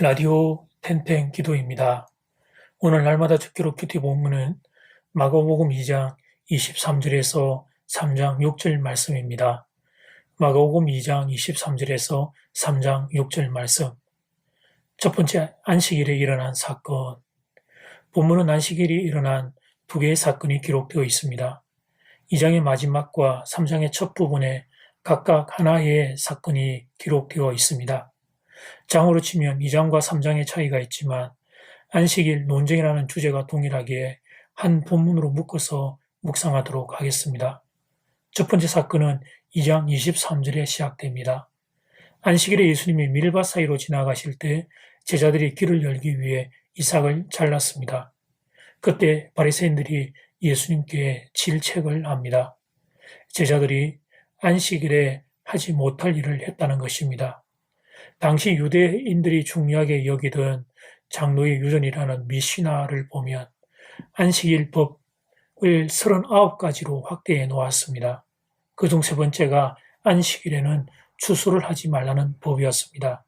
라디오 텐텐 기도입니다. 오늘 날마다 죽기로 큐티 본문은 마가복음 2장 23절에서 3장 6절 말씀입니다. 마가복음 2장 23절에서 3장 6절 말씀. 첫 번째, 안식일에 일어난 사건. 본문은 안식일이 일어난 두 개의 사건이 기록되어 있습니다. 2장의 마지막과 3장의 첫 부분에 각각 하나의 사건이 기록되어 있습니다. 장으로 치면 2장과 3장의 차이가 있지만 안식일 논쟁이라는 주제가 동일하기에 한 본문으로 묶어서 묵상하도록 하겠습니다. 첫 번째 사건은 2장 23절에 시작됩니다. 안식일에 예수님이 밀밭 사이로 지나가실 때 제자들이 길을 열기 위해 이삭을 잘랐습니다. 그때 바리새인들이 예수님께 질책을 합니다. 제자들이 안식일에 하지 못할 일을 했다는 것입니다. 당시 유대인들이 중요하게 여기던 장로의 유전이라는 미시나를 보면 안식일 법을 39가지로 확대해 놓았습니다. 그중 세 번째가 안식일에는 추수를 하지 말라는 법이었습니다.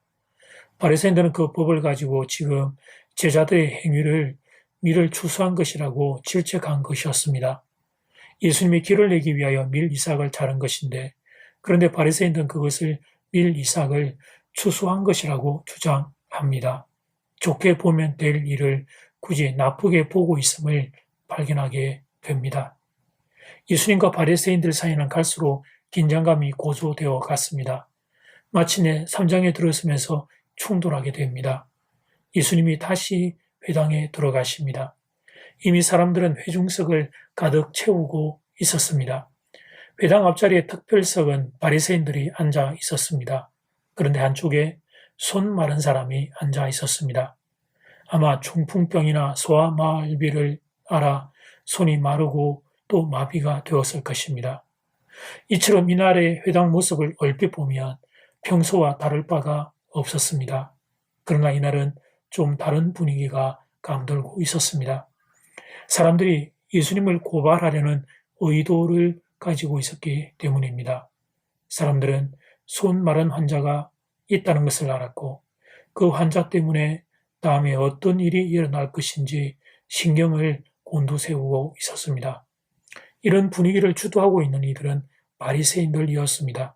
바리새인들은 그 법을 가지고 지금 제자들의 행위를 밀을 추수한 것이라고 질책한 것이었습니다. 예수님이 길을 내기 위하여 밀 이삭을 자른 것인데, 그런데 바리새인들은 그것을 밀 이삭을 추수한 것이라고 주장합니다. 좋게 보면 될 일을 굳이 나쁘게 보고 있음을 발견하게 됩니다. 예수님과 바리새인들 사이는 갈수록 긴장감이 고조되어 갔습니다. 마침내 3장에 들어서면서 충돌하게 됩니다. 예수님이 다시 회당에 들어가십니다. 이미 사람들은 회중석을 가득 채우고 있었습니다. 회당 앞자리의 특별석은 바리새인들이 앉아 있었습니다. 그런데 한쪽에 손 마른 사람이 앉아 있었습니다. 아마 중풍병이나 소아마비를 앓아 손이 마르고 또 마비가 되었을 것입니다. 이처럼 이날의 회당 모습을 얼핏 보면 평소와 다를 바가 없었습니다. 그러나 이날은 좀 다른 분위기가 감돌고 있었습니다. 사람들이 예수님을 고발하려는 의도를 가지고 있었기 때문입니다. 사람들은 손 마른 환자가 있다는 것을 알았고 그 환자 때문에 다음에 어떤 일이 일어날 것인지 신경을 곤두세우고 있었습니다. 이런 분위기를 주도하고 있는 이들은 바리새인들이었습니다.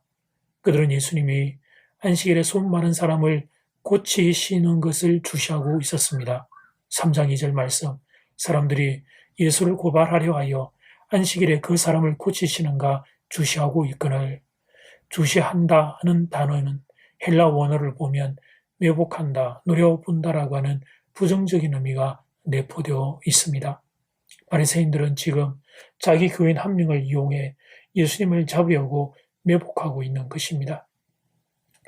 그들은 예수님이 안식일에 손 마른 사람을 고치시는 것을 주시하고 있었습니다. 3장 2절 말씀, 사람들이 예수를 고발하려 하여 안식일에 그 사람을 고치시는가 주시하고 있거늘, 주시한다 하는 단어는 헬라 원어를 보면 매복한다, 노려본다라고 하는 부정적인 의미가 내포되어 있습니다. 바리새인들은 지금 자기 교인 한 명을 이용해 예수님을 잡으려고 매복하고 있는 것입니다.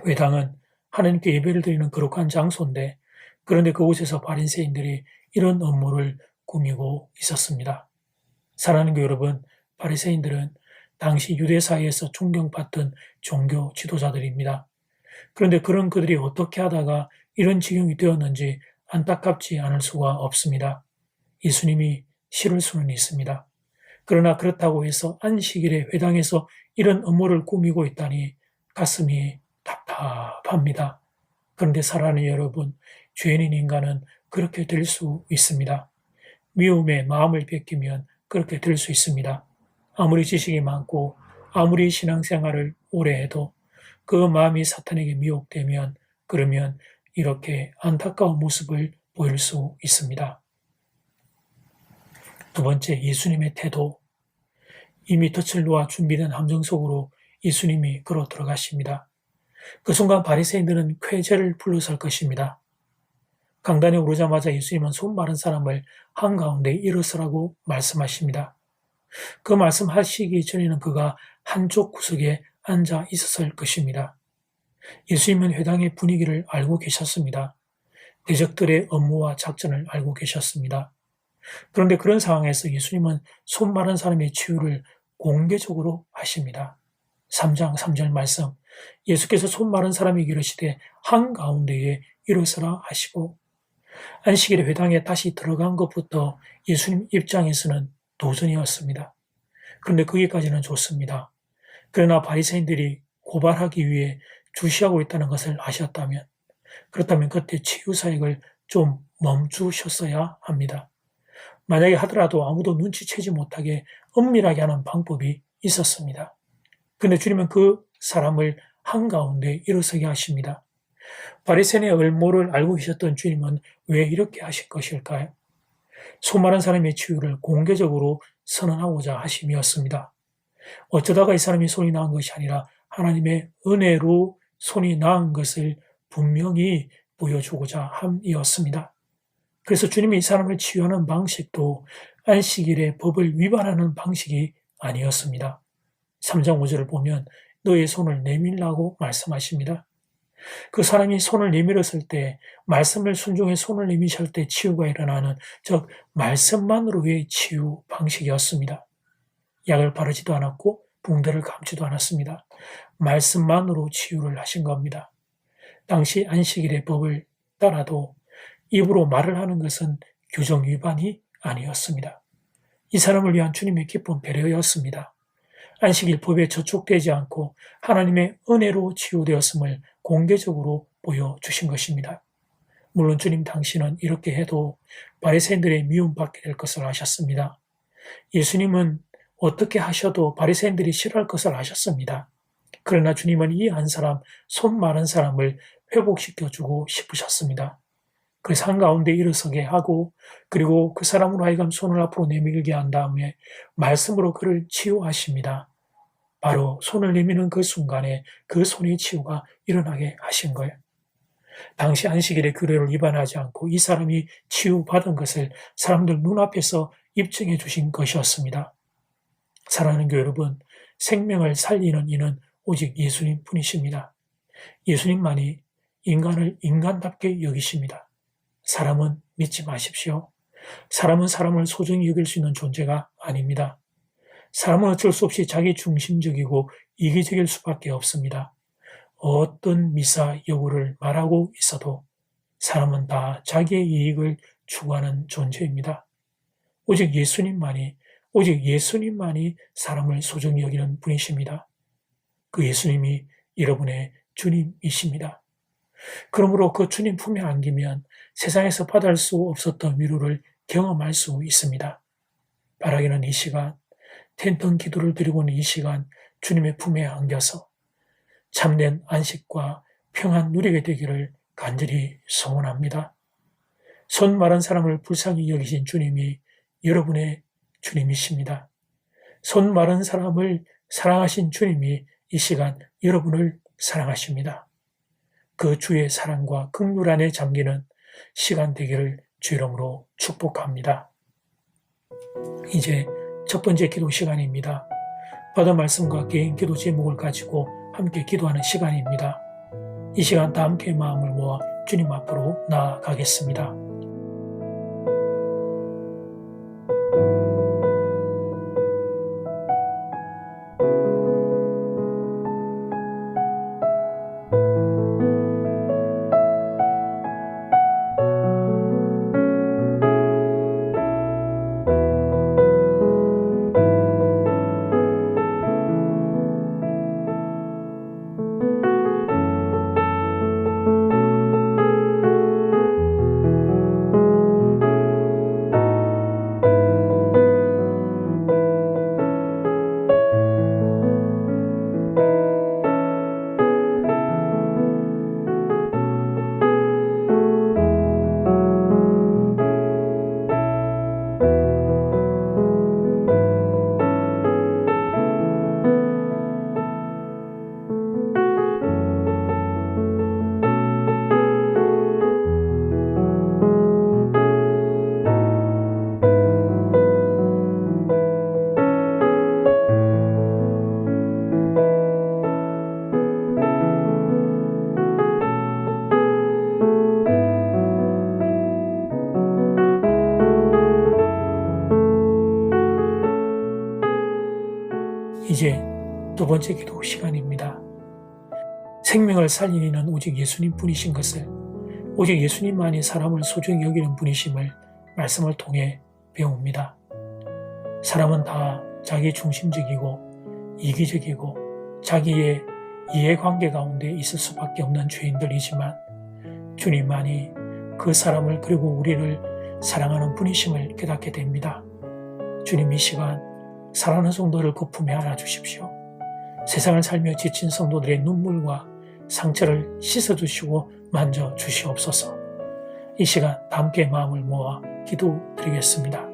회당은 하나님께 예배를 드리는 거룩한 장소인데, 그런데 그곳에서 바리새인들이 이런 업무를 꾸미고 있었습니다. 사랑하는 교 여러분, 바리새인들은 당시 유대 사회에서 존경받던 종교 지도자들입니다. 그런데 그런 그들이 어떻게 하다가 이런 지경이 되었는지 안타깝지 않을 수가 없습니다. 예수님이 싫을 수는 있습니다. 그러나 그렇다고 해서 안식일에 회당에서 이런 업무를 꾸미고 있다니 가슴이 답답합니다. 그런데 사랑하는 여러분, 죄인인 인간은 그렇게 될 수 있습니다. 미움에 마음을 뺏기면 그렇게 될 수 있습니다. 아무리 지식이 많고 아무리 신앙생활을 오래 해도 그 마음이 사탄에게 미혹되면 그러면 이렇게 안타까운 모습을 보일 수 있습니다. 두 번째, 예수님의 태도. 이미 덫을 놓아 준비된 함정 속으로 예수님이 걸어 들어가십니다. 그 순간 바리새인들은 쾌재를 불러설 것입니다. 강단에 오르자마자 예수님은 손 마른 사람을 한가운데 일어서라고 말씀하십니다. 그 말씀하시기 전에는 그가 한쪽 구석에 앉아 있었을 것입니다. 예수님은 회당의 분위기를 알고 계셨습니다. 대적들의 업무와 작전을 알고 계셨습니다. 그런데 그런 상황에서 예수님은 손 마른 사람의 치유를 공개적으로 하십니다. 3장 3절 말씀, 예수께서 손 마른 사람에게 이르시되 한가운데에 일어서라 하시고, 안식일에 회당에 다시 들어간 것부터 예수님 입장에서는 도전이었습니다. 그런데 거기까지는 좋습니다. 그러나 바리새인들이 고발하기 위해 주시하고 있다는 것을 아셨다면 그렇다면 그때 치유사역을 좀 멈추셨어야 합니다. 만약에 하더라도 아무도 눈치채지 못하게 은밀하게 하는 방법이 있었습니다. 그런데 주님은 그 사람을 한가운데 일어서게 하십니다. 바리새인의 얼모를 알고 계셨던 주님은 왜 이렇게 하실 것일까요? 수많은 사람의 치유를 공개적으로 선언하고자 하심이었습니다. 어쩌다가 이 사람이 손이 나은 것이 아니라 하나님의 은혜로 손이 나은 것을 분명히 보여주고자 함이었습니다. 그래서 주님이 이 사람을 치유하는 방식도 안식일의 법을 위반하는 방식이 아니었습니다. 3장 5절을 보면 너의 손을 내밀라고 말씀하십니다. 그 사람이 손을 내밀었을 때, 말씀을 순종해 손을 내미실 때 치유가 일어나는, 즉 말씀만으로의 치유 방식이었습니다. 약을 바르지도 않았고 붕대를 감지도 않았습니다. 말씀만으로 치유를 하신 겁니다. 당시 안식일의 법을 따라도 입으로 말을 하는 것은 규정 위반이 아니었습니다. 이 사람을 위한 주님의 깊은 배려였습니다. 안식일 법에 저촉되지 않고 하나님의 은혜로 치유되었음을 공개적으로 보여주신 것입니다. 물론 주님 당신은 이렇게 해도 바리새인들의 미움받게 될 것을 아셨습니다. 예수님은 어떻게 하셔도 바리새인들이 싫어할 것을 아셨습니다. 그러나 주님은 이 한 사람, 손 마른 사람을 회복시켜주고 싶으셨습니다. 그래서 한가운데 일어서게 하고, 그리고 그 사람으로 하여금 손을 앞으로 내밀게 한 다음에 말씀으로 그를 치유하십니다. 바로 손을 내미는 그 순간에 그 손의 치유가 일어나게 하신 거예요. 당시 안식일의 규례를 위반하지 않고 이 사람이 치유받은 것을 사람들 눈앞에서 입증해 주신 것이었습니다. 사랑하는 교회 여러분, 생명을 살리는 이는 오직 예수님 뿐이십니다. 예수님만이 인간을 인간답게 여기십니다. 사람은 믿지 마십시오. 사람은 사람을 소중히 여길 수 있는 존재가 아닙니다. 사람은 어쩔 수 없이 자기 중심적이고 이기적일 수밖에 없습니다. 어떤 미사 여부를 말하고 있어도 사람은 다 자기의 이익을 추구하는 존재입니다. 오직 예수님만이 사람을 소중히 여기는 분이십니다. 그 예수님이 여러분의 주님이십니다. 그러므로 그 주님 품에 안기면 세상에서 받을 수 없었던 위로를 경험할 수 있습니다. 바라기는 이 시간, 텐턴 기도를 드리고 있는 이 시간 주님의 품에 안겨서 참된 안식과 평안 누리게 되기를 간절히 소원합니다. 손 마른 사람을 불쌍히 여기신 주님이 여러분의 주님이십니다. 손 마른 사람을 사랑하신 주님이 이 시간 여러분을 사랑하십니다. 그 주의 사랑과 긍휼 안에 잠기는 시간 되기를 주 이름으로 축복합니다. 이제 첫 번째 기도 시간입니다. 받은 말씀과 개인 기도 제목을 가지고 함께 기도하는 시간입니다. 이 시간 다 함께 마음을 모아 주님 앞으로 나아가겠습니다. 이제 두 번째 기도 시간입니다. 생명을 살리는 오직 예수님 뿐이신 것을, 오직 예수님만이 사람을 소중히 여기는 분이심을 말씀을 통해 배웁니다. 사람은 다 자기 중심적이고 이기적이고 자기의 이해관계 가운데 있을 수밖에 없는 죄인들이지만 주님만이 그 사람을 그리고 우리를 사랑하는 분이심을 깨닫게 됩니다. 주님, 이 시간 사랑하는 성도를 그 품에 안아주십시오. 세상을 살며 지친 성도들의 눈물과 상처를 씻어주시고 만져주시옵소서. 이 시간 함께 마음을 모아 기도드리겠습니다.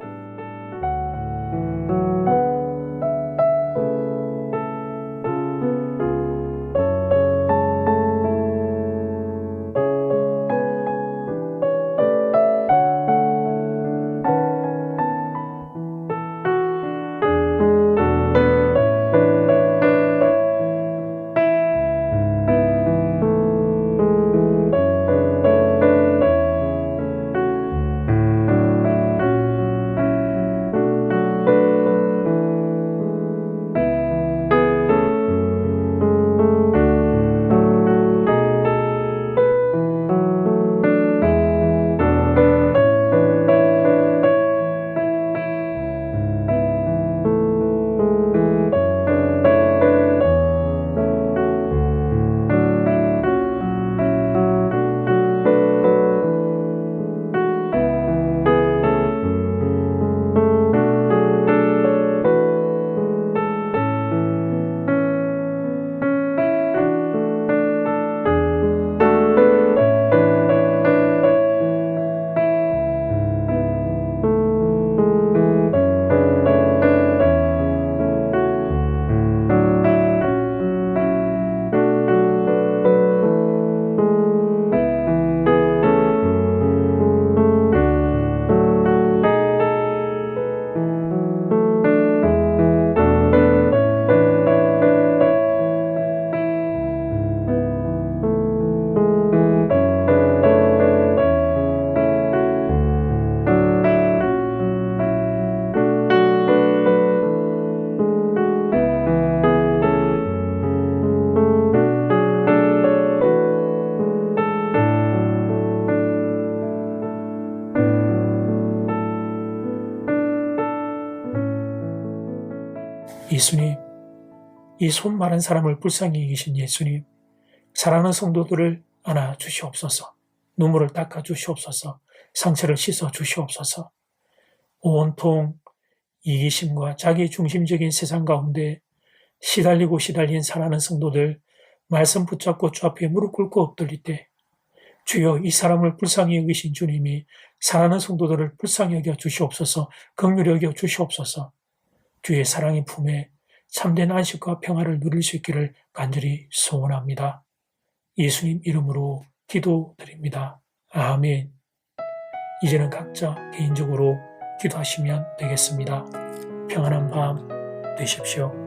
예수님, 이 손 마른 사람을 불쌍히 여기신 예수님, 사랑하는 성도들을 안아 주시옵소서. 눈물을 닦아 주시옵소서. 상처를 씻어 주시옵소서. 온통 이기심과 자기 중심적인 세상 가운데 시달린 사랑하는 성도들, 말씀 붙잡고 주 앞에 무릎 꿇고 엎드릴 때 주여, 이 사람을 불쌍히 여기신 주님이 사랑하는 성도들을 불쌍히 여겨 주시옵소서. 긍휼히 여겨 주시옵소서. 주의 사랑의 품에 참된 안식과 평화를 누릴 수 있기를 간절히 소원합니다. 예수님 이름으로 기도드립니다. 아멘. 이제는 각자 개인적으로 기도하시면 되겠습니다. 평안한 밤 되십시오.